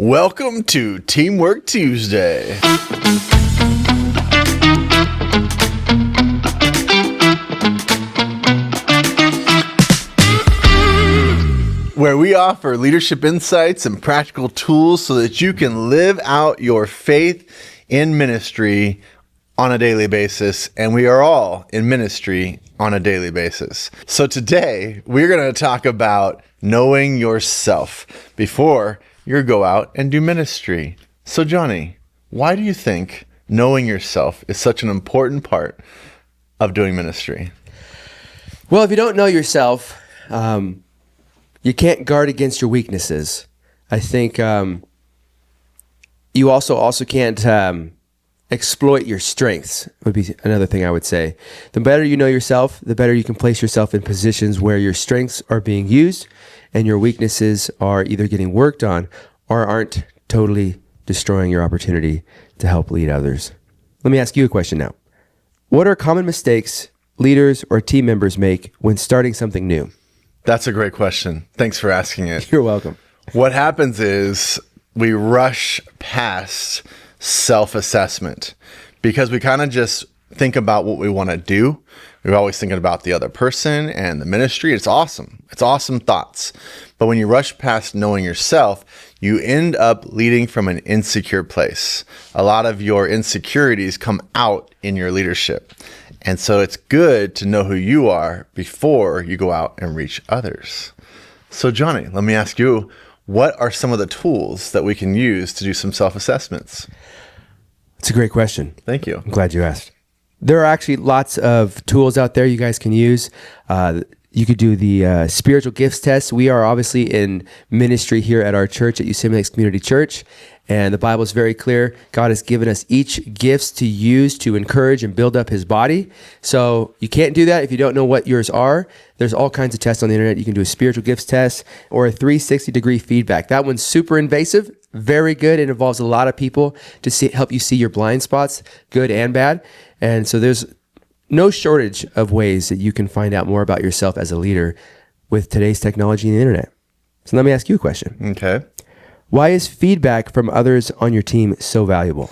Welcome to Teamwork Tuesday. Where we offer leadership insights and practical tools so that you can live out your faith in ministry on a daily basis. And we are all in ministry on a daily basis. So today we're going to talk about knowing yourself before you go out and do ministry. So Johnny, why do you think knowing yourself is such an important part of doing ministry? Well, if you don't know yourself, you can't guard against your weaknesses. I think you also can't exploit your strengths, would be another thing I would say. The better you know yourself, the better you can place yourself in positions where your strengths are being used and your weaknesses are either getting worked on or aren't totally destroying your opportunity to help lead others. Let me ask you a question now. What are common mistakes leaders or team members make when starting something new? That's a great question. Thanks for asking it. You're welcome. What happens is we rush past self-assessment because we kind of just think about what we want to do. We're always thinking about the other person and the ministry. It's awesome. It's awesome thoughts. But when you rush past knowing yourself, you end up leading from an insecure place. A lot of your insecurities come out in your leadership. And so it's good to know who you are before you go out and reach others. So Johnny, let me ask you, what are some of the tools that we can use to do some self-assessments? It's a great question. Thank you. I'm glad you asked. There are actually lots of tools out there you guys can use. You could do the spiritual gifts test. We are obviously in ministry here at our church at Yosemite Lakes Community Church. And the Bible is very clear. God has given us each gifts to use to encourage and build up his body. So you can't do that if you don't know what yours are. There's all kinds of tests on the internet. You can do a spiritual gifts test or a 360-degree feedback. That one's super invasive, very good. It involves a lot of people to help you see your blind spots, good and bad. And so there's no shortage of ways that you can find out more about yourself as a leader with today's technology and the internet. So let me ask you a question. Okay. Why is feedback from others on your team so valuable?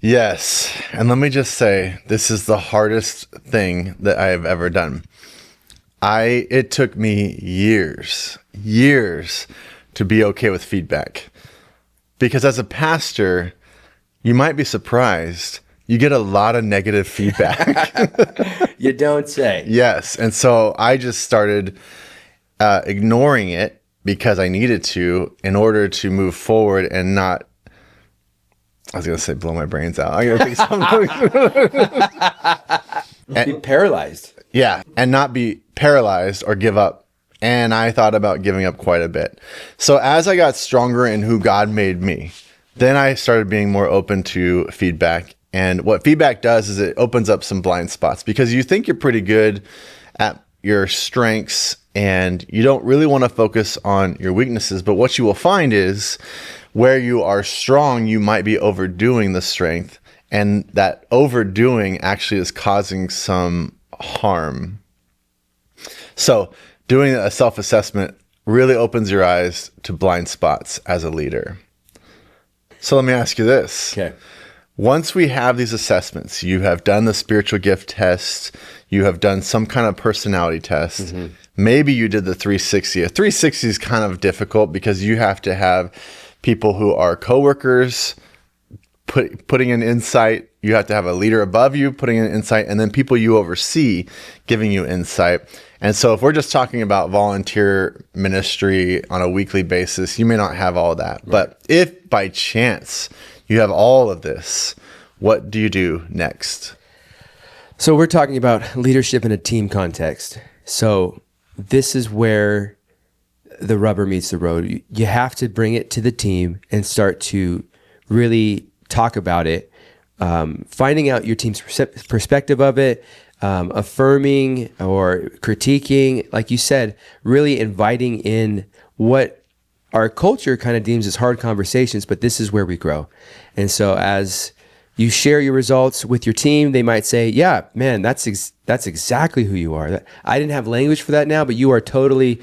Yes. And let me just say, this is the hardest thing that I have ever done. It took me years to be okay with feedback. Because as a pastor, you might be surprised, you get a lot of negative feedback. You don't say. Yes. And so I just started ignoring it because I needed to in order to move forward and not, I was going to say blow my brains out. I'm going to think something. Be paralyzed. Yeah. And not be paralyzed or give up. And I thought about giving up quite a bit. So as I got stronger in who God made me, then I started being more open to feedback. And what feedback does is it opens up some blind spots because you think you're pretty good at your strengths and you don't really want to focus on your weaknesses. But what you will find is where you are strong, you might be overdoing the strength. And that overdoing actually is causing some harm. So doing a self-assessment really opens your eyes to blind spots as a leader. So let me ask you this. Okay. Once we have these assessments, you have done the spiritual gift test, you have done some kind of personality test, maybe you did the 360. A 360 is kind of difficult because you have to have people who are coworkers putting in insight, you have to have a leader above you putting in insight, and then people you oversee giving you insight. And so if we're just talking about volunteer ministry on a weekly basis, you may not have all that. Right. But if by chance you have all of this, what do you do next? So we're talking about leadership in a team context. So this is where the rubber meets the road. You have to bring it to the team and start to really talk about it, finding out your team's perspective of it, affirming or critiquing, like you said, really inviting in what our culture kind of deems as hard conversations, but this is where we grow. And so as you share your results with your team, they might say, yeah, man, that's exactly who you are. I didn't have language for that now, but you are totally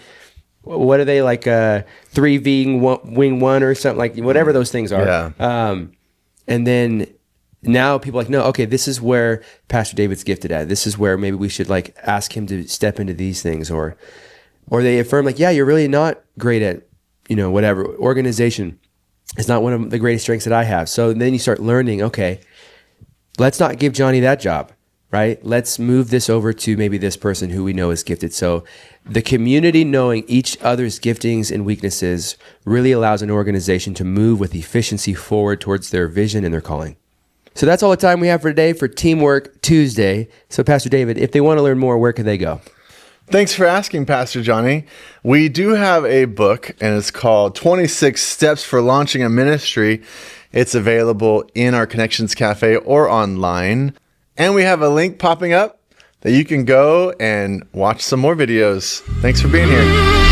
what are they like? 3V wing one or something, like whatever those things are. Yeah. And then now people are like, no, okay, this is where Pastor David's gifted at. This is where maybe we should like ask him to step into these things, or they affirm like, yeah, you're really not great at, whatever organization. It's not one of the greatest strengths that I have. So then you start learning, okay, let's not give Johnny that job, right? Let's move this over to maybe this person who we know is gifted. So the community knowing each other's giftings and weaknesses really allows an organization to move with efficiency forward towards their vision and their calling. So that's all the time we have for today for Teamwork Tuesday. So Pastor David, if they want to learn more, where can they go? Thanks for asking, Pastor Johnny. We do have a book, and it's called 26 Steps for Launching a Ministry. It's available in our Connections Cafe or online. And we have a link popping up that you can go and watch some more videos. Thanks for being here.